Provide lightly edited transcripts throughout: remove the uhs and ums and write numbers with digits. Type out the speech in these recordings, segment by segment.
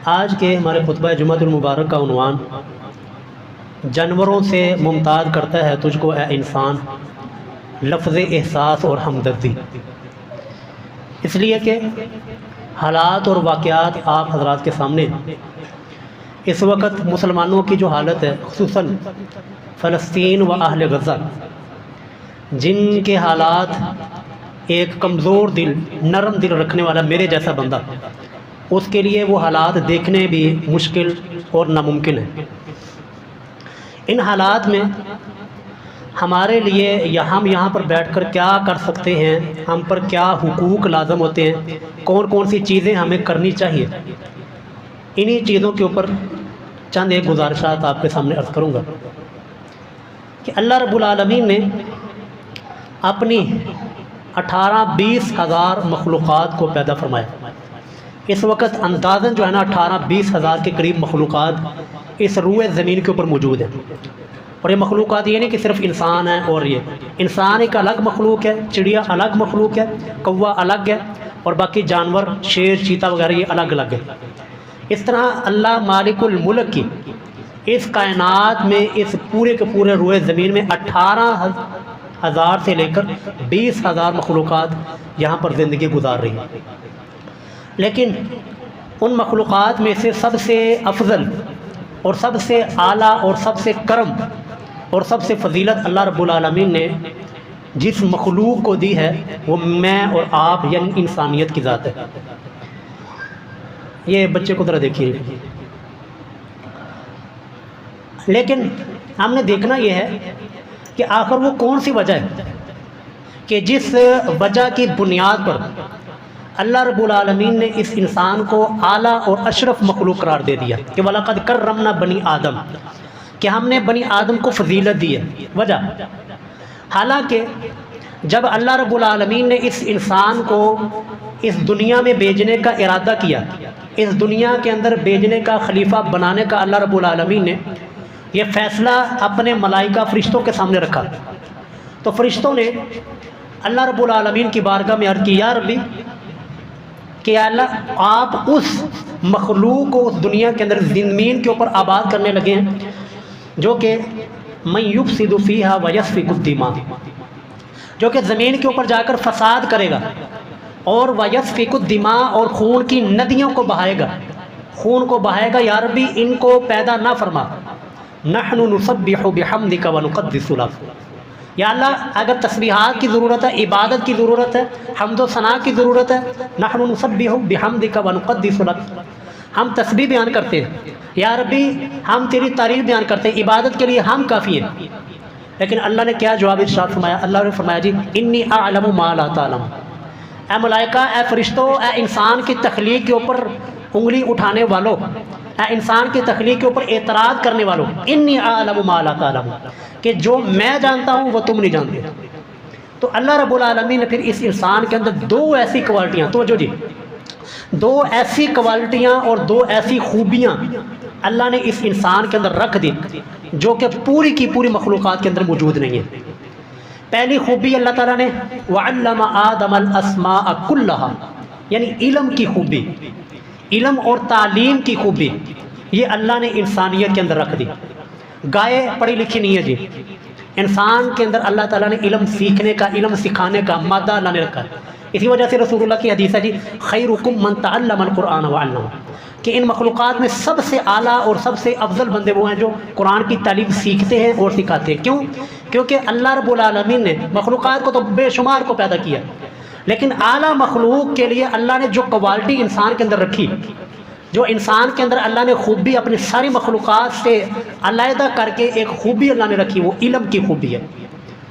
آج کے ہمارے خطبہ جمعۃ المبارک کا عنوان جانوروں سے ممتاز کرتا ہے تجھ کو اے انسان لفظ احساس اور ہمدردی، اس لیے کہ حالات اور واقعات آپ حضرات کے سامنے اس وقت مسلمانوں کی جو حالت ہے، خصوصاً فلسطین و اہل غزہ، جن کے حالات ایک کمزور دل، نرم دل رکھنے والا میرے جیسا بندہ، اس کے لیے وہ حالات دیکھنے بھی مشکل اور ناممکن ہے۔ ان حالات میں ہمارے لیے ہم یہاں پر بیٹھ کر کیا کر سکتے ہیں، ہم پر کیا حقوق لازم ہوتے ہیں، کون کون سی چیزیں ہمیں کرنی چاہیے، انہی چیزوں کے اوپر چند ایک گزارشات آپ کے سامنے عرض کروں گا کہ اللہ رب العالمین نے اپنی 18-20 ہزار مخلوقات کو پیدا فرمایا۔ اس وقت اندازاً جو ہے نا 18-20 ہزار کے قریب مخلوقات اس روئے زمین کے اوپر موجود ہیں، اور یہ مخلوقات یہ نہیں کہ صرف انسان ہے، اور یہ انسان ایک الگ مخلوق ہے، چڑیا الگ مخلوق ہے، کوا الگ ہے، اور باقی جانور شیر چیتا وغیرہ یہ الگ الگ ہے۔ اس طرح اللہ مالک الملک کی اس کائنات میں اس پورے کے پورے روئے زمین میں 18,000 سے لے کر 20,000 مخلوقات یہاں پر زندگی گزار رہی ہیں، لیکن ان مخلوقات میں سے سب سے افضل اور سب سے اعلیٰ اور سب سے کرم اور سب سے فضیلت اللہ رب العالمین نے جس مخلوق کو دی ہے وہ میں اور آپ یعنی انسانیت کی ذات ہے۔ یہ بچے کو ذرا دیکھیے، لیکن ہم نے دیکھنا یہ ہے کہ آخر وہ کون سی وجہ ہے کہ جس وجہ کی بنیاد پر اللہ رب العالمین نے اس انسان کو اعلیٰ اور اشرف مخلوق قرار دے دیا کہ وَلَقَدْ كَرَّمْنَا بَنِي آدم، کہ ہم نے بنی آدم کو فضیلت دی ہے۔ وجہ، حالانکہ جب اللہ رب العالمین نے اس انسان کو اس دنیا میں بھیجنے کا ارادہ کیا، اس دنیا کے اندر بھیجنے کا خلیفہ بنانے کا اللہ رب العالمین نے یہ فیصلہ اپنے ملائکہ فرشتوں کے سامنے رکھا، تو فرشتوں نے اللہ رب العالمین کی بارگاہ میں عرض کی، یا ربی کہ اللہ آپ اس مخلوق کو اس دنیا کے اندر زمین کے اوپر آباد کرنے لگے ہیں جو کہ من یفسد فیہا ویسفک الدماء، جو کہ زمین کے اوپر جا کر فساد کرے گا اور ویسفک الدماء اور خون کی ندیوں کو بہائے گا، خون کو بہائے گا۔ یا ربی ان کو پیدا نہ فرما، نحن نسبح بحمدک ونقدس لک، یا اللہ اگر تسبیحات کی ضرورت ہے، عبادت کی ضرورت ہے، حمد و ثناء کی ضرورت ہے، نحن نسبح بحمدک ونقدس لک، ہم تسبیح بیان کرتے ہیں، یا ربی ہم تیری تعریف بیان کرتے ہیں، عبادت کے لیے ہم کافی ہیں۔ لیکن اللہ نے کیا جواب ارشاد فرمایا؟ اللہ نے فرمایا جی انی اعلم ما لا تعلم، اے ملائکہ، اے فرشتوں، اے انسان کی تخلیق کے اوپر انگلی اٹھانے والوں، اے انسان کی تخلیق کے اوپر اعتراض کرنے والوں، انی اعلم ما لا تعلم، کہ جو میں جانتا ہوں وہ تم نہیں جانتے۔ تو اللہ رب العالمین نے پھر اس انسان کے اندر دو ایسی کوالٹیاں، توجہ جی، دو ایسی کوالٹیاں اور دو ایسی خوبیاں اللہ نے اس انسان کے اندر رکھ دی جو کہ پوری کی پوری مخلوقات کے اندر موجود نہیں ہے۔ پہلی خوبی اللہ تعالیٰ نے وَعَلَّمَ آدَمَ الْأَسْمَاءَ كُلَّهَا، یعنی علم کی خوبی، علم اور تعلیم کی خوبی یہ اللہ نے انسانیت کے اندر رکھ دی۔ گائے پڑھی لکھی نہیں ہے جی، انسان کے اندر اللہ تعالیٰ نے علم سیکھنے کا، علم سکھانے کا مادہ اللہ نے رکھا ہے۔ اسی وجہ سے رسول اللہ کی حدیث ہے جی خیرکم من تعلم القرآن وعلمہ، کہ ان مخلوقات میں سب سے اعلیٰ اور سب سے افضل بندے وہ ہیں جو قرآن کی تعلیم سیکھتے ہیں اور سکھاتے ہیں۔ کیوں؟ کیونکہ اللہ رب العالمین نے مخلوقات کو تو بے شمار کو پیدا کیا، لیکن اعلیٰ مخلوق کے لیے اللہ نے جو کوالٹی انسان کے اندر رکھی، جو انسان کے اندر اللہ نے خوبی اپنی ساری مخلوقات سے علیحدہ کر کے ایک خوبی اللہ نے رکھی، وہ علم کی خوبی ہے۔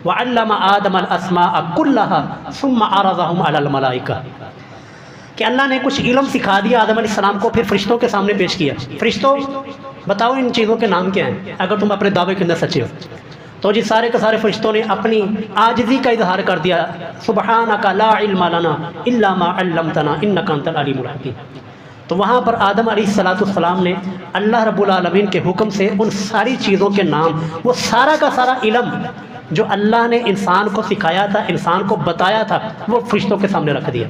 وَعَلَّمَ آدَمَ الْأَسْمَاءَ كُلَّهَا ثُمَّ عَرَضَهُمْ عَلَى الْمَلَائِكَةِ، کہ اللہ نے کچھ علم سکھا دیا آدم علیہ السلام کو، پھر فرشتوں کے سامنے پیش کیا، فرشتوں بتاؤ ان چیزوں کے نام کیا ہیں اگر تم اپنے دعوے کے اندر سچے ہو۔ تو جی سارے کے سارے فرشتوں نے اپنی عاجزی کا اظہار کر دیا، سبحانک لا علم لنا الا ما علمتنا انک انت العلیم الحکیم۔ تو وہاں پر آدم علیہ السلام نے اللہ رب العالمین کے حکم سے ان ساری چیزوں کے نام، وہ سارا کا سارا علم جو اللہ نے انسان کو سکھایا تھا، انسان کو بتایا تھا، وہ فرشتوں کے سامنے رکھ دیا۔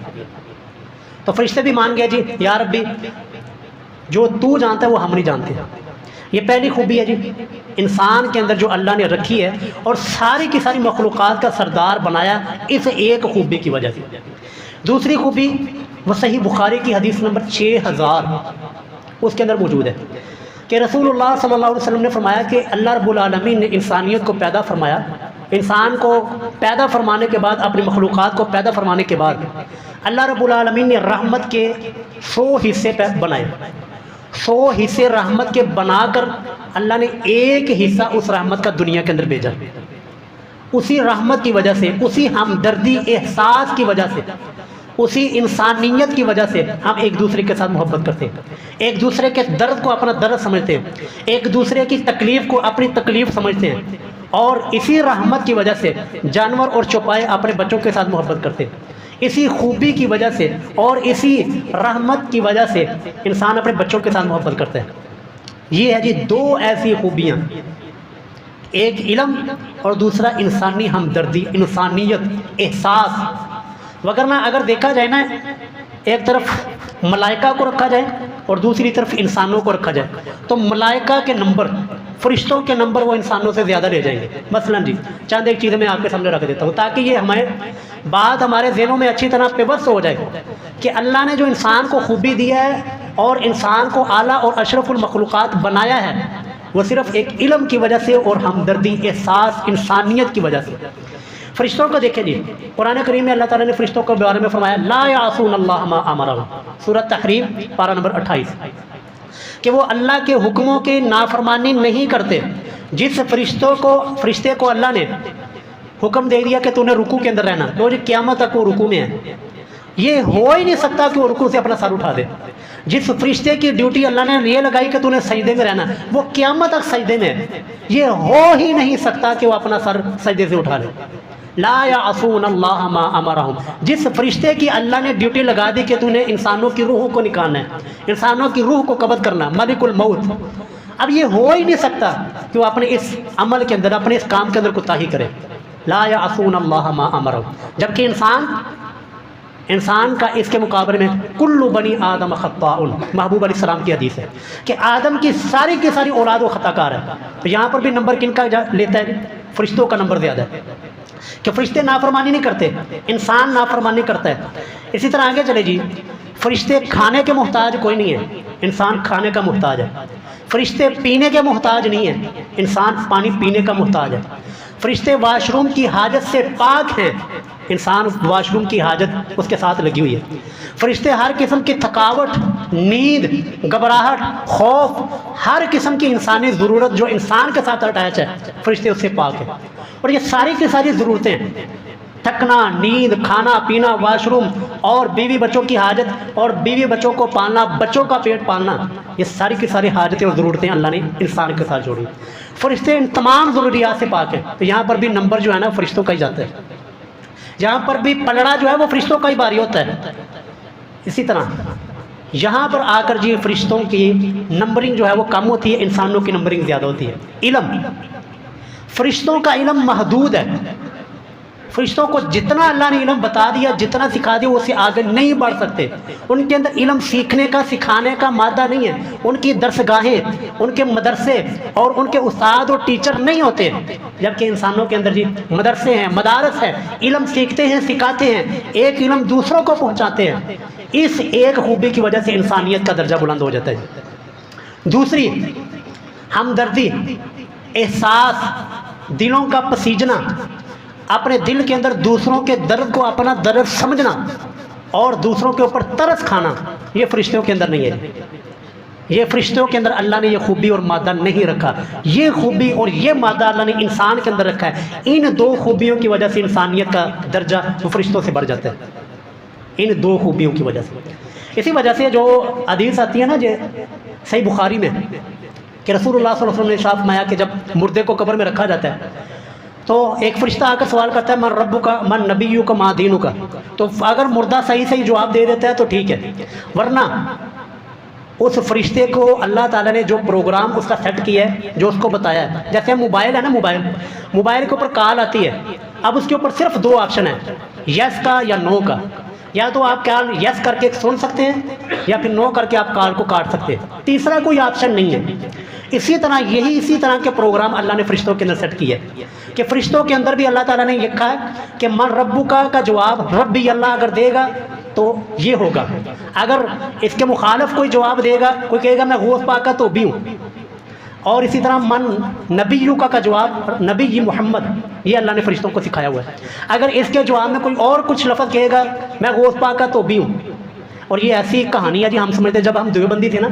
تو فرشتے بھی مان گئے جی یا ربی جو تو جانتا ہے وہ ہم نہیں جانتے. یہ پہلی خوبی ہے جی انسان کے اندر جو اللہ نے رکھی ہے اور ساری کی ساری مخلوقات کا سردار بنایا اس ایک خوبی کی وجہ سے. دوسری خوبی وہ صحیح بخاری کی حدیث نمبر 6000 اس کے اندر موجود ہے کہ رسول اللہ صلی اللہ علیہ وسلم نے فرمایا کہ اللہ رب العالمین نے انسانیت کو پیدا فرمایا. انسان کو پیدا فرمانے کے بعد اپنی مخلوقات کو پیدا فرمانے کے بعد اللہ رب العالمین نے رحمت کے 100 حصے بنائے. 100 حصے رحمت کے بنا کر اللہ نے ایک حصہ اس رحمت کا دنیا کے اندر بھیجا. اسی رحمت کی وجہ سے، اسی ہمدردی احساس کی وجہ سے، اسی انسانیت کی وجہ سے ہم ایک دوسرے کے ساتھ محبت کرتے ہیں، ایک دوسرے کے درد کو اپنا درد سمجھتے ہیں، ایک دوسرے کی تکلیف کو اپنی تکلیف سمجھتے ہیں. اور اسی رحمت کی وجہ سے جانور اور چوپائے اپنے بچوں کے ساتھ محبت کرتے ہیں. اسی خوبی کی وجہ سے اور اسی رحمت کی وجہ سے انسان اپنے بچوں کے ساتھ محبت کرتا ہے. یہ ہے جی دو ایسی خوبیاں، ایک علم اور دوسرا انسانی ہمدردی، انسانیت، احساس. وگرنہ اگر دیکھا جائے نا، ایک طرف ملائکہ کو رکھا جائے اور دوسری طرف انسانوں کو رکھا جائے تو ملائکہ کے نمبر، فرشتوں کے نمبر وہ انسانوں سے زیادہ لے جائیں گے. مثلا جی چند ایک چیزیں میں آپ کے سامنے رکھ دیتا ہوں تاکہ یہ بات ہمارے ذہنوں میں اچھی طرح پیوست ہو جائے کہ اللہ نے جو انسان کو خوبی دیا ہے اور انسان کو اعلیٰ اور اشرف المخلوقات بنایا ہے وہ صرف ایک علم کی وجہ سے اور ہمدردی، احساس، انسانیت کی وجہ سے. فرشتوں کو دیکھیں جی، قرآن کریم میں اللہ تعالیٰ نے فرشتوں کے بارے میں فرمایا لا یعصون اللہ ما امرہم، سورۃ تحریم پارہ نمبر 28، کہ وہ اللہ کے حکموں کی نافرمانی نہیں کرتے. جس فرشتے کو اللہ نے حکم دے دیا کہ تو نے رکوع کے اندر رہنا، تو جی قیامت تک وہ رکوع میں ہے، یہ ہو ہی نہیں سکتا کہ وہ رکوع سے اپنا سر اٹھا دے. جس فرشتے کی ڈیوٹی اللہ نے یہ لگائی کہ تو نے سجدے میں رہنا، وہ قیامت تک سجدے میں ہے، یہ ہو ہی نہیں سکتا کہ وہ اپنا سر سجدے سے اٹھا لے. لا یعصون اللہ ما امرہم، جس فرشتے کی اللہ نے ڈیوٹی لگا دی کہ تو نے انسانوں کی روحوں کو نکالنا ہے، انسانوں کی روح کو قبض کرنا، ملک الموت، اب یہ ہو ہی نہیں سکتا کہ وہ اپنے اس عمل کے اندر، اپنے اس کام کے اندر کوتاہی کرے. لا یعصون اللہ ما امرہم. جبکہ انسان کا اس کے مقابلے میں کل بنی آدم خطاء، محبوب علیہ السلام کی حدیث ہے کہ آدم کی ساری اولاد و خطا کار ہے. تو یہاں پر بھی نمبر کن کا لیتا ہے؟ فرشتوں کا نمبر زیادہ ہے کہ فرشتے نافرمانی نہیں کرتے، انسان نافرمانی کرتا ہے. اسی طرح آگے چلے جی، فرشتے کھانے کے محتاج کوئی نہیں ہے، انسان کھانے کا محتاج ہے. فرشتے پینے کے محتاج نہیں ہیں، انسان پانی پینے کا محتاج ہے. فرشتے واش روم کی حاجت سے پاک ہیں، انسان واش روم کی حاجت اس کے ساتھ لگی ہوئی ہے. فرشتے ہر قسم کی تھکاوٹ، نیند، گھبراہٹ، خوف، ہر قسم کی انسانی ضرورت جو انسان کے ساتھ اٹیچ ہے فرشتے اس سے پاک ہیں. اور یہ ساری کی ساری ضرورتیں، تھکنا، نیند، کھانا پینا، واش روم اور بیوی بچوں کی حاجت اور بیوی بچوں کو پالنا، بچوں کا پیٹ پالنا، یہ ساری کی ساری حاجتیں اور ضرورتیں اللہ نے انسان کے ساتھ جوڑی. فرشتے ان تمام ضروریات سے پاک ہیں. تو یہاں پر بھی نمبر جو ہے نا فرشتوں کا ہی جاتا ہے، یہاں پر بھی پلڑا جو ہے وہ فرشتوں کا ہی باری ہوتا ہے. اسی طرح یہاں پر آ کر جی فرشتوں کی نمبرنگ جو ہے وہ کم ہوتی ہے، انسانوں کی نمبرنگ زیادہ ہوتی ہے. علم، فرشتوں کا علم محدود ہے. فرشتوں کو جتنا اللہ نے علم بتا دیا، جتنا سکھا دیا، وہ اسے آگے نہیں بڑھ سکتے. ان کے اندر علم سیکھنے کا، سکھانے کا مادہ نہیں ہے. ان کی درسگاہیں، ان کے مدرسے اور ان کے استاد اور ٹیچر نہیں ہوتے. جبکہ انسانوں کے اندر جی مدرسے ہیں، مدارس ہیں، علم سیکھتے ہیں، سکھاتے ہیں، ایک علم دوسروں کو پہنچاتے ہیں. اس ایک خوبی کی وجہ سے انسانیت کا درجہ بلند ہو جاتا ہے. دوسری، ہمدردی، احساس، دلوں کا پسیجنا، اپنے دل کے اندر دوسروں کے درد کو اپنا درد سمجھنا اور دوسروں کے اوپر ترس کھانا، یہ فرشتوں کے اندر نہیں ہے. یہ فرشتوں کے اندر اللہ نے یہ خوبی اور مادہ نہیں رکھا. یہ خوبی اور یہ مادہ اللہ نے انسان کے اندر رکھا ہے. ان دو خوبیوں کی وجہ سے انسانیت کا درجہ وہ فرشتوں سے بڑھ جاتا ہے، ان دو خوبیوں کی وجہ سے. اسی وجہ سے جو حدیث آتی ہے نا جو صحیح بخاری میں کہ رسول اللہ صلی اللہ علیہ وسلم نے ارشاد فرمایا کہ جب مردے کو قبر میں رکھا جاتا ہے تو ایک فرشتہ آ کر سوال کرتا ہے من ربک کا، من نبیک کا، ما دینک کا. تو اگر مردہ صحیح جواب دے دیتا ہے تو ٹھیک ہے، ورنہ اس فرشتے کو اللہ تعالیٰ نے جو پروگرام اس کا سیٹ کیا ہے، جو اس کو بتایا ہے، جیسے موبائل ہے نا، موبائل کے اوپر کال آتی ہے، اب اس کے اوپر صرف دو آپشن ہیں، یس کا یا نو کا. یا تو آپ کال یس کر کے سن سکتے ہیں یا پھر نو کر کے آپ کال کو کاٹ سکتے ہیں، تیسرا کوئی آپشن نہیں ہے۔ اسی طرح کے پروگرام اللہ نے فرشتوں کے اندر سیٹ کیا ہے کہ فرشتوں کے اندر بھی اللہ تعالیٰ نے لکھا ہے کہ من ربک کا جواب ربی اللہ اگر دے گا تو یہ ہوگا، اگر اس کے مخالف کوئی جواب دے گا، کوئی کہے گا میں غوث پاک کا تو بھی ہوں، اور اسی طرح من نبیو کا جواب نبی محمد، یہ اللہ نے فرشتوں کو سکھایا ہوا ہے۔ اگر اس کے جواب میں کوئی اور کچھ لفظ کہے گا میں غوث پاک کا تو بھی ہوں۔ اور یہ ایسی کہانی ہے جی، ہم سمجھتے جب ہم دیوبندی تھے نا،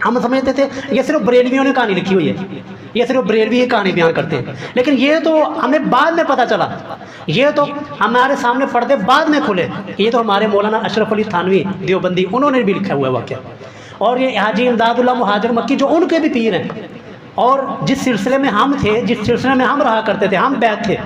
ہم سمجھتے تھے یہ صرف بریلویوں نے کہانی لکھی ہوئی ہے، یہ صرف بریلوی ہی کہانی بیان کرتے ہیں، لیکن یہ تو ہمیں بعد میں پتہ چلا، یہ تو ہمارے سامنے پردے بعد میں کھلے، یہ تو ہمارے مولانا اشرف علی تھانوی دیوبندی انہوں نے بھی لکھا ہوا ہے واقعہ۔ اور یہ حاجی امداد اللہ مہاجر مکی جو ان کے بھی پیر ہیں، اور جس سلسلے میں ہم تھے، جس سلسلے میں ہم رہا کرتے تھے، ہم بیعت تھے،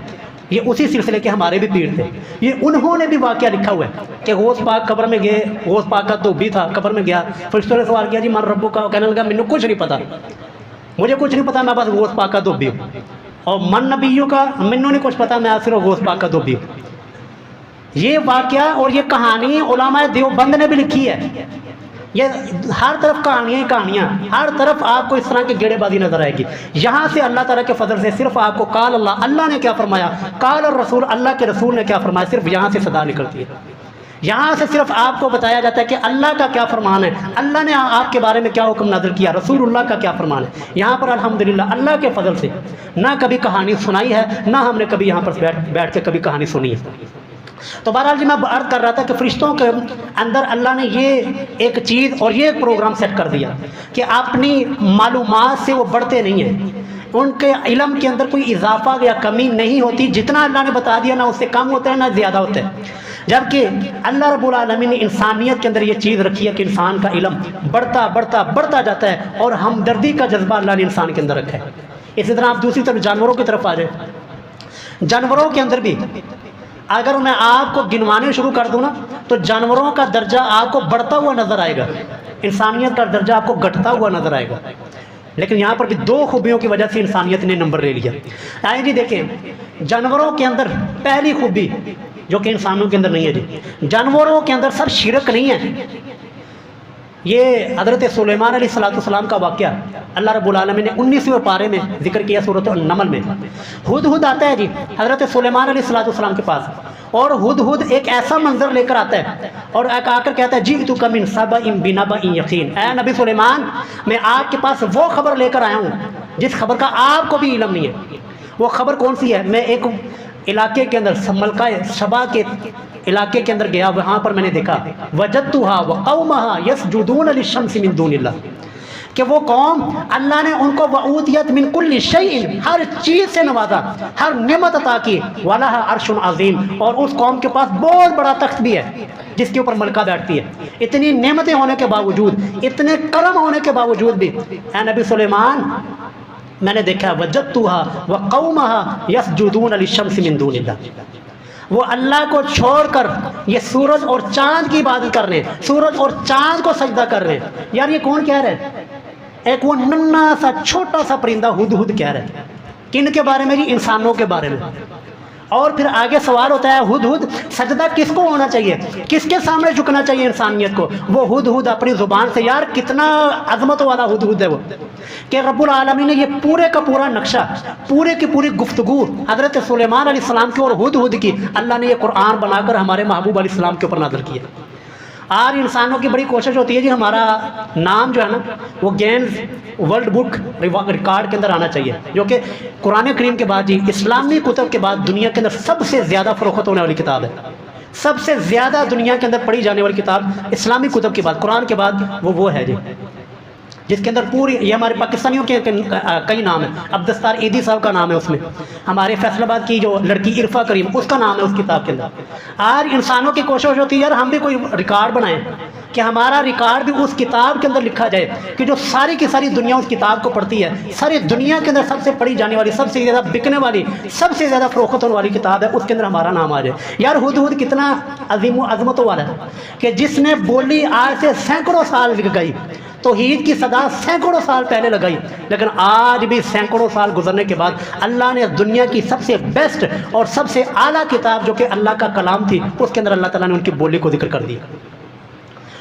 یہ اسی سلسلے کے ہمارے بھی پیر تھے، یہ انہوں نے بھی واقعہ لکھا ہوا ہے کہ غوث پاک قبر میں گئے، غوث پاک کا تو بھی تھا، قبر میں گیا، فرشتوں نے سوال کیا جی من ربک کا، کہنے لگا مجھے کچھ نہیں پتا، مجھے کچھ نہیں پتا، میں بس غوث پاک کا دوبی ہوں، اور من نبیوں کا مینوں نہیں کچھ پتا، میں صرف غوث پاک کا دوبی ہوں۔ یہ واقعہ اور یہ کہانی علماء دیوبند نے بھی لکھی ہے، یہ ہر طرف کہانیاں ہی کہانیاں، ہر طرف آپ کو اس طرح کی گیڑے بازی نظر آئے گی۔ یہاں سے اللہ تعالیٰ کے فضل سے صرف آپ کو قال اللہ، اللہ نے کیا فرمایا، قال الرسول، اللہ کے رسول نے کیا فرمایا، صرف یہاں سے صدا نکلتی ہے، یہاں سے صرف آپ کو بتایا جاتا ہے کہ اللہ کا کیا فرمان ہے، اللہ نے آپ کے بارے میں کیا حکم نازل کیا، رسول اللہ کا کیا فرمان ہے۔ یہاں پر الحمدللہ اللہ کے فضل سے نہ کبھی کہانی سنائی ہے، نہ ہم نے کبھی یہاں پر بیٹھ کے کبھی کہانی سنی ہے۔ تو بہرحال جی میں عرض کر رہا تھا کہ فرشتوں کے اندر اللہ نے یہ ایک چیز اور یہ ایک پروگرام سیٹ کر دیا کہ اپنی معلومات سے وہ بڑھتے نہیں ہیں، ان کے علم کے اندر کوئی اضافہ یا کمی نہیں ہوتی، جتنا اللہ نے بتا دیا نہ اس سے کم ہوتا ہے نہ زیادہ ہوتا ہے۔ جبکہ اللہ رب العالمین نے انسانیت کے اندر یہ چیز رکھی ہے کہ انسان کا علم بڑھتا جاتا ہے، اور ہمدردی کا جذبہ اللہ نے انسان کے اندر رکھا ہے۔ اسی طرح آپ دوسری طرف جانوروں کی طرف آ جائیں، جانوروں کے اندر بھی اگر میں آپ کو گنوانے شروع کر دوں نا تو جانوروں کا درجہ آپ کو بڑھتا ہوا نظر آئے گا، انسانیت کا درجہ آپ کو گھٹتا ہوا نظر آئے گا، لیکن یہاں پر بھی دو خوبیوں کی وجہ سے انسانیت نے نمبر لے لیا۔ آئیں جی دیکھیں، جانوروں کے اندر پہلی خوبی جو کہ انسانوں کے اندر نہیں ہے جی، جانوروں کے اندر سر شرک نہیں ہے۔ یہ حضرت سلیمان علیہ السلام کا واقعہ اللہ رب العالمین نے 19ویں پارے میں ذکر کیا سورۃ النمل میں۔ ہدہد آتا ہے جی حضرت سلیمان علیہ السلام کے پاس، اور ہدہد ایک ایسا منظر لے کر آتا ہے اور آ کر کہتا ہے جئتک من سبأ بنبأ یقین، اے نبی سلیمان میں آپ کے پاس وہ خبر لے کر آیا ہوں جس خبر کا آپ کو بھی علم نہیں ہے۔ وہ خبر کون سی ہے؟ میں ایک علاقے کے اندر ملکہ سبا کے علاقے کے اندر گیا، وہاں پر میں نے دیکھا وجدتها وقومها يسجدون للشمس من دون اللہ، کہ وہ قوم اللہ نے ان کو وعودیت من کل شیء، ہر چیز سے نوازا، ہر نعمت عطا کی، وَلَهَا عَرْشٌ عَظِيمٌ، اور اس قوم کے پاس بہت بڑا تخت بھی ہے جس کے اوپر ملکہ بیٹھتی ہے۔ اتنی نعمتیں ہونے کے باوجود، اتنے کرم ہونے کے باوجود بھی اے نبی سلیمان میں نے دیکھا وجدتها وقومها يسجدون للشمس من دون اللہ، وہ اللہ کو چھوڑ کر یہ سورج اور چاند کی عبادت کر رہے ہیں، سورج اور چاند کو سجدہ کر رہے ہیں۔ یار یہ کون کہہ رہے ہیں؟ ایک وہ ننا سا چھوٹا سا پرندہ ہدہد کہہ رہے ہیں، کن کے بارے میں جی؟ انسانوں کے بارے میں۔ اور پھر آگے سوال ہوتا ہے ہدہد سجدہ کس کو ہونا چاہیے، کس کے سامنے جھکنا چاہیے انسانیت کو؟ وہ ہدہد اپنی زبان سے، یار کتنا عظمت والا ہدہد ہے وہ، کہ رب العالمین نے یہ پورے کا پورا نقشہ، پورے کی پوری گفتگو حضرت سلیمان علیہ السلام کی اور ہدہد کی اللہ نے یہ قرآن بنا کر ہمارے محبوب علیہ السلام کے اوپر نازل کیا۔ آج انسانوں کی بڑی کوشش ہوتی ہے جی ہمارا نام جو ہے نا وہ گینز ورلڈ بک ریکارڈ کے اندر آنا چاہیے، جو کہ قرآن کریم کے بعد جی اسلامی کتب کے بعد دنیا کے اندر سب سے زیادہ فروخت ہونے والی کتاب ہے، سب سے زیادہ دنیا کے اندر پڑھی جانے والی کتاب اسلامی کتب کے بعد، قرآن کے بعد وہ ہے جی، جس کے اندر پوری، یہ ہمارے پاکستانیوں کے کئی نام ہیں، عبدالستار عیدی صاحب کا نام ہے اس میں، ہمارے فیصل آباد کی جو لڑکی عرفہ کریم اس کا نام ہے اس کتاب کے اندر۔ آج انسانوں کی کوشش ہوتی ہے یار ہم بھی کوئی ریکارڈ بنائیں کہ ہمارا ریکارڈ بھی اس کتاب کے اندر لکھا جائے، کہ جو ساری کی ساری دنیا اس کتاب کو پڑھتی ہے، ساری دنیا کے اندر سب سے پڑھی جانے والی، سب سے زیادہ بکنے والی، سب سے زیادہ فروخت ہونے والی کتاب ہے، اس کے اندر ہمارا نام آ جائے۔ یار ہدہد کتنا عظیم و عظمت والا ہے کہ جس نے بولی آج سے سینکڑوں سال لکھ گئی، توحید کی صدا سینکڑوں سال پہلے لگائی، لیکن آج بھی سینکڑوں سال گزرنے کے بعد اللہ نے دنیا کی سب سے بیسٹ اور سب سے اعلیٰ کتاب جو کہ اللہ کا کلام تھی، اس کے اندر اللہ تعالیٰ نے ان کی بولی کو ذکر کر دیا۔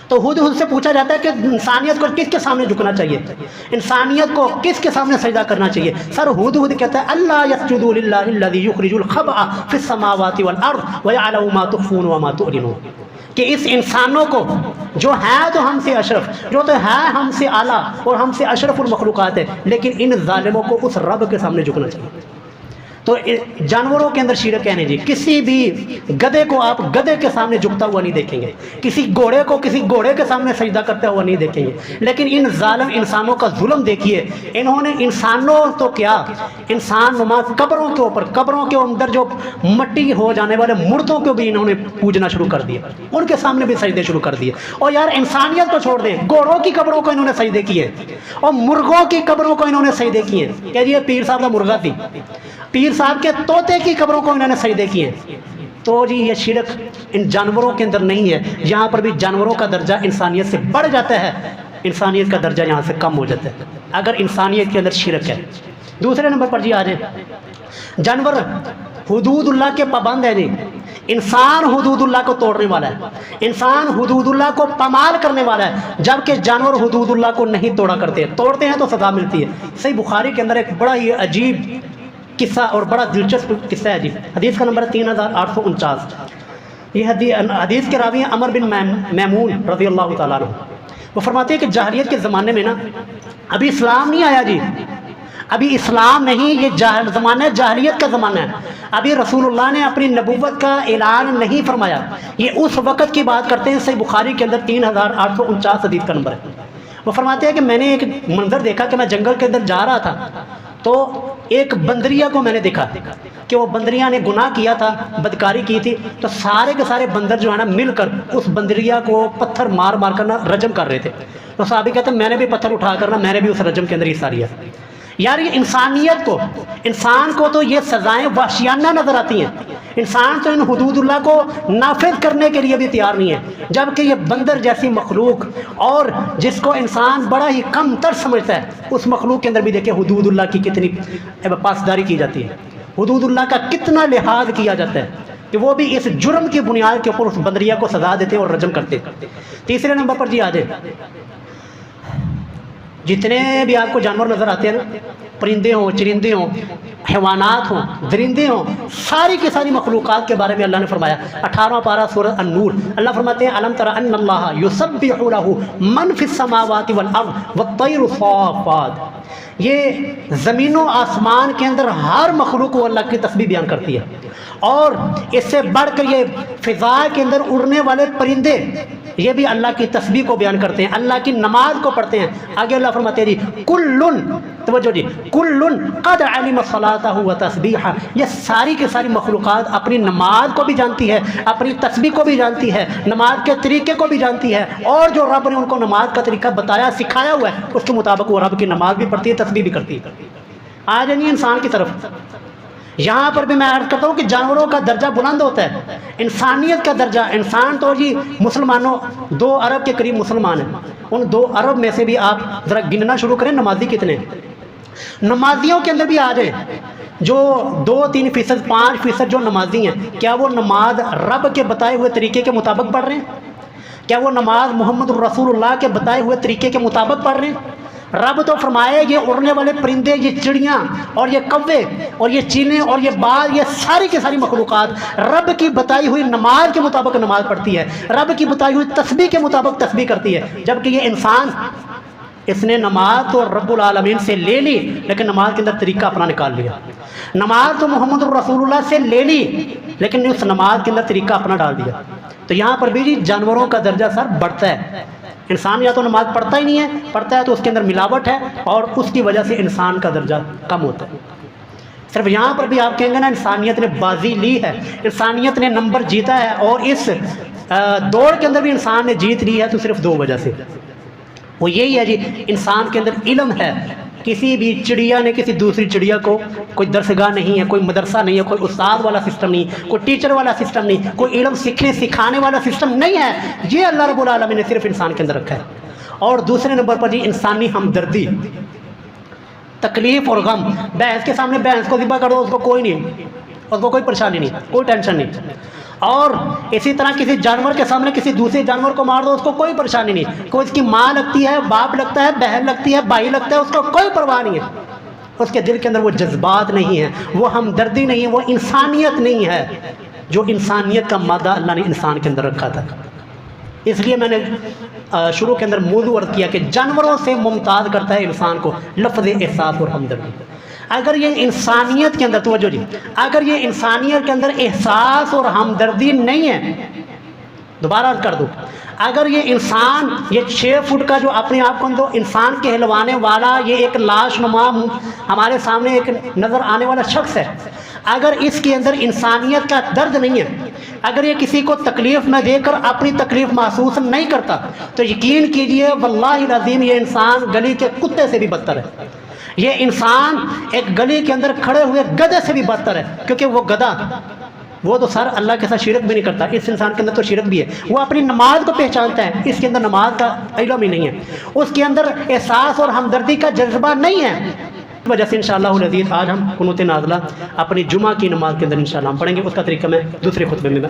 تو ہدہد سے پوچھا جاتا ہے کہ انسانیت کو کس کے سامنے جھکنا چاہیے، انسانیت کو کس کے سامنے سجدہ کرنا چاہیے؟ سر ہدہد کہتا ہے اللہ یسجدوا للہ الذی یخرج الخبء فی السماوات والارض ویعلم ما تخفون وما تعلنون، کہ اس انسانوں کو جو ہے تو ہم سے اشرف، جو تو ہے ہم سے اعلیٰ اور ہم سے اشرف المخلوقات ہے، لیکن ان ظالموں کو اس رب کے سامنے جھکنا چاہیے۔ تو جانوروں کے اندر شرک ہے نہیں جی، کسی بھی گدھے کو آپ گدھے کے سامنے جھکتا ہوا نہیں دیکھیں گے، کسی گھوڑے کو کسی گھوڑے کے سامنے سجدہ کرتا ہوا نہیں دیکھیں گے، لیکن ان ظالم انسانوں کا ظلم دیکھیے، انہوں نے انسانوں تو کیا، انسان نما قبروں کے اوپر، قبروں کے اندر جو مٹی ہو جانے والے مردوں کو بھی انہوں نے پوجنا شروع کر دیا، ان کے سامنے بھی سجدے شروع کر دیے۔ اور یار انسانیت کو چھوڑ دیں، گھوڑوں کی قبروں کو انہوں نے سجدے کیے اور مرغوں کی قبروں کو انہوں نے سجدے کیے، کہ یہ پیر صاحب کا مرغا تھی، پیر صاحب کے طوطے کی قبروں کو انہوں نے سجدے کیے۔ تو جی یہ شرک ان جانوروں کے اندر نہیں ہے، یہاں پر بھی جانوروں کا درجہ انسانیت سے بڑھ جاتا ہے، انسانیت کا درجہ یہاں سے کم ہو جاتا ہے اگر انسانیت کے اندر شرک ہے۔ دوسرے نمبر پر جی آ جائیں، جانور حدود اللہ کے پابند ہے جی، انسان حدود اللہ کو توڑنے والا ہے، انسان حدود اللہ کو پامال کرنے والا ہے، جبکہ جانور حدود اللہ کو نہیں توڑا کرتے، توڑتے ہیں تو سزا ملتی ہے۔ صحیح بخاری کے اندر ایک بڑا ہی عجیب قصہ اور بڑا دلچسپ قصہ ہے جی، حدیث کا نمبر 3849۔ یہ حدیث کے راوی ہیں عمر بن میمون رضی اللہ تعالیٰ عنہ۔ وہ فرماتے ہیں کہ جاہلیت کے زمانے میں نا ابھی اسلام نہیں آیا جی، ابھی اسلام نہیں، یہ زمانہ جاہلیت کا زمانہ ہے، ابھی رسول اللہ نے اپنی نبوت کا اعلان نہیں فرمایا، یہ اس وقت کی بات کرتے ہیں۔ صحیح بخاری کے اندر 3849 حدیث کا نمبر ہے۔ وہ فرماتے ہیں کہ میں نے ایک منظر دیکھا کہ میں جنگل کے اندر جا رہا تھا، تو ایک بندریا کو میں نے دیکھا کہ وہ بندریا نے گناہ کیا تھا، بدکاری کی تھی، تو سارے کے سارے بندر جو ہے نا مل کر اس بندریا کو پتھر مار مار کر نا رجم کر رہے تھے۔ تو صحابی کہتے ہیں میں نے بھی پتھر اٹھا کر نا میں نے بھی اس رجم کے اندر حصہ لیا۔ یار یہ انسانیت کو، انسان کو تو یہ سزائیں وحشیانہ نظر آتی ہیں، انسان تو ان حدود اللہ کو نافذ کرنے کے لیے بھی تیار نہیں ہے، جبکہ یہ بندر جیسی مخلوق اور جس کو انسان بڑا ہی کم تر سمجھتا ہے، اس مخلوق کے اندر بھی دیکھیں حدود اللہ کی کتنی پاسداری کی جاتی ہے، حدود اللہ کا کتنا لحاظ کیا جاتا ہے کہ وہ بھی اس جرم کی بنیاد کے اوپر اس بندریا کو سزا دیتے اور رجم کرتے۔ تیسرے نمبر پر جی آ جائے، جتنے بھی آپ کو جانور نظر آتے ہیں نا، پرندے ہوں، چرندے ہوں، حیوانات ہوں، درندے ہوں، ساری کی ساری مخلوقات کے بارے میں اللہ نے فرمایا۔ 18واں پارہ سورۃ النور، اللہ فرماتے ہیں الم تر ان اللہ یسبح لہ من فی السماوات والارض والطیر صافات، یہ زمین و آسمان کے اندر ہر مخلوق کو اللہ کی تسبیح بیان کرتی ہے، اور اس سے بڑھ کر یہ فضا کے اندر اڑنے والے پرندے یہ بھی اللہ کی تسبیح کو بیان کرتے ہیں، اللہ کی نماز کو پڑھتے ہیں۔ آگے اللہ فرماتے ہیں جی کلن، توجہ جی، کلن قد علم صلاتہ و تسبیحہ، یہ ساری کی ساری مخلوقات اپنی نماز کو بھی جانتی ہے، اپنی تسبیح کو بھی جانتی ہے، نماز کے طریقے کو بھی جانتی ہے، اور جو رب نے ان کو نماز کا طریقہ بتایا سکھایا ہوا ہے اس کے مطابق وہ رب کی نماز بھی پڑھتی ہے، تسبیح بھی کرتی ہے۔ آ جائیں انسان کی طرف، یہاں پر بھی میں عرض کرتا ہوں کہ جانوروں کا درجہ بلند ہوتا ہے، انسانیت کا درجہ، انسان تو جی مسلمانوں 2 ارب کے قریب مسلمان ہیں، ان 2 ارب میں سے بھی آپ ذرا گننا شروع کریں نمازی کتنے، نمازیوں کے اندر بھی آ جائیں، جو 2-3%، 5% جو نمازی ہیں، کیا وہ نماز رب کے بتائے ہوئے طریقے کے مطابق پڑھ رہے ہیں؟ کیا وہ نماز محمد الرسول اللہ کے بتائے ہوئے طریقے کے مطابق پڑھ رہے ہیں؟ رب تو فرمائے یہ اڑنے والے پرندے، یہ چڑیاں اور یہ کوے اور یہ چیلیں اور یہ باز، یہ ساری کی ساری مخلوقات رب کی بتائی ہوئی نماز کے مطابق نماز پڑھتی ہے، رب کی بتائی ہوئی تسبیح کے مطابق تسبیح کرتی ہے، جبکہ یہ انسان اس نے نماز تو رب العالمین سے لے لی لیکن نماز کے اندر طریقہ اپنا نکال لیا، نماز تو محمد الرسول اللہ سے لے لی لیکن اس نماز کے اندر طریقہ اپنا ڈال دیا۔ تو یہاں پر بھی جی جانوروں کا درجہ سر بڑھتا ہے، انسان یا تو نماز پڑھتا ہی نہیں ہے، پڑھتا ہے تو اس کے اندر ملاوٹ ہے اور اس کی وجہ سے انسان کا درجہ کم ہوتا ہے۔ صرف یہاں پر بھی آپ کہیں گے نا انسانیت نے بازی لی ہے، انسانیت نے نمبر جیتا ہے، اور اس دوڑ کے اندر بھی انسان نے جیت لی ہے تو صرف 2 وجہ سے، وہ یہی ہے جی انسان کے اندر علم ہے، کسی بھی چڑیا نے کسی دوسری چڑیا کو، کوئی درسگاہ نہیں ہے، کوئی مدرسہ نہیں ہے، کوئی استاد والا سسٹم نہیں، کوئی ٹیچر والا سسٹم نہیں، کوئی علم سیکھنے سکھانے والا سسٹم نہیں ہے، یہ اللہ رب العالمین نے صرف انسان کے اندر رکھا ہے۔ اور دوسرے نمبر پر جی انسانی ہمدردی، تکلیف اور غم. بھینس کے سامنے بھینس کو ذبح کر دو، اس کو کوئی نہیں، اس کو کوئی پریشانی نہیں، کوئی ٹینشن نہیں. اور اسی طرح کسی جانور کے سامنے کسی دوسرے جانور کو مار دو، اس کو کوئی پریشانی نہیں. کوئی اس کی ماں لگتی ہے، باپ لگتا ہے، بہن لگتی ہے، بھائی لگتا ہے، اس کو کوئی پرواہ نہیں ہے. اس کے دل کے اندر وہ جذبات نہیں ہیں، وہ ہمدردی نہیں ہے، وہ انسانیت نہیں ہے، جو انسانیت کا مادہ اللہ نے انسان کے اندر رکھا تھا. اس لیے میں نے شروع کے اندر موضوع عرض کیا کہ جانوروں سے ممتاز کرتا ہے انسان کو لفظ احساس اور ہمدردی. اگر یہ انسانیت کے اندر، توجہ جی، اگر یہ انسانیت کے اندر احساس اور ہمدردی نہیں ہے، دوبارہ عرض کر دوں، اگر یہ انسان، یہ 6 فٹ کا جو اپنے آپ کو اندر انسان کہلوانے والا یہ ایک لاش نما ہمارے سامنے ایک نظر آنے والا شخص ہے، اگر اس کے اندر انسانیت کا درد نہیں ہے، اگر یہ کسی کو تکلیف میں دے کر اپنی تکلیف محسوس نہیں کرتا، تو یقین کیجئے واللہ العظیم یہ انسان گلی کے کتے سے بھی بدتر ہے. یہ انسان ایک گلی کے اندر کھڑے ہوئے گدھے سے بھی بدتر ہے، کیونکہ وہ گدھا، وہ تو سر اللہ کے ساتھ شرک بھی نہیں کرتا. اس انسان کے اندر تو شرک بھی ہے، وہ اپنی نماز کو پہچانتا ہے، اس کے اندر نماز کا علم ہی نہیں ہے، اس کے اندر احساس اور ہمدردی کا جذبہ نہیں ہے. اس وجہ سے انشاءاللہ العزیز آج ہم قنوت نازلہ اپنی جمعہ کی نماز کے اندر انشاءاللہ ہم پڑھیں گے. اس کا طریقہ میں دوسرے خطبے میں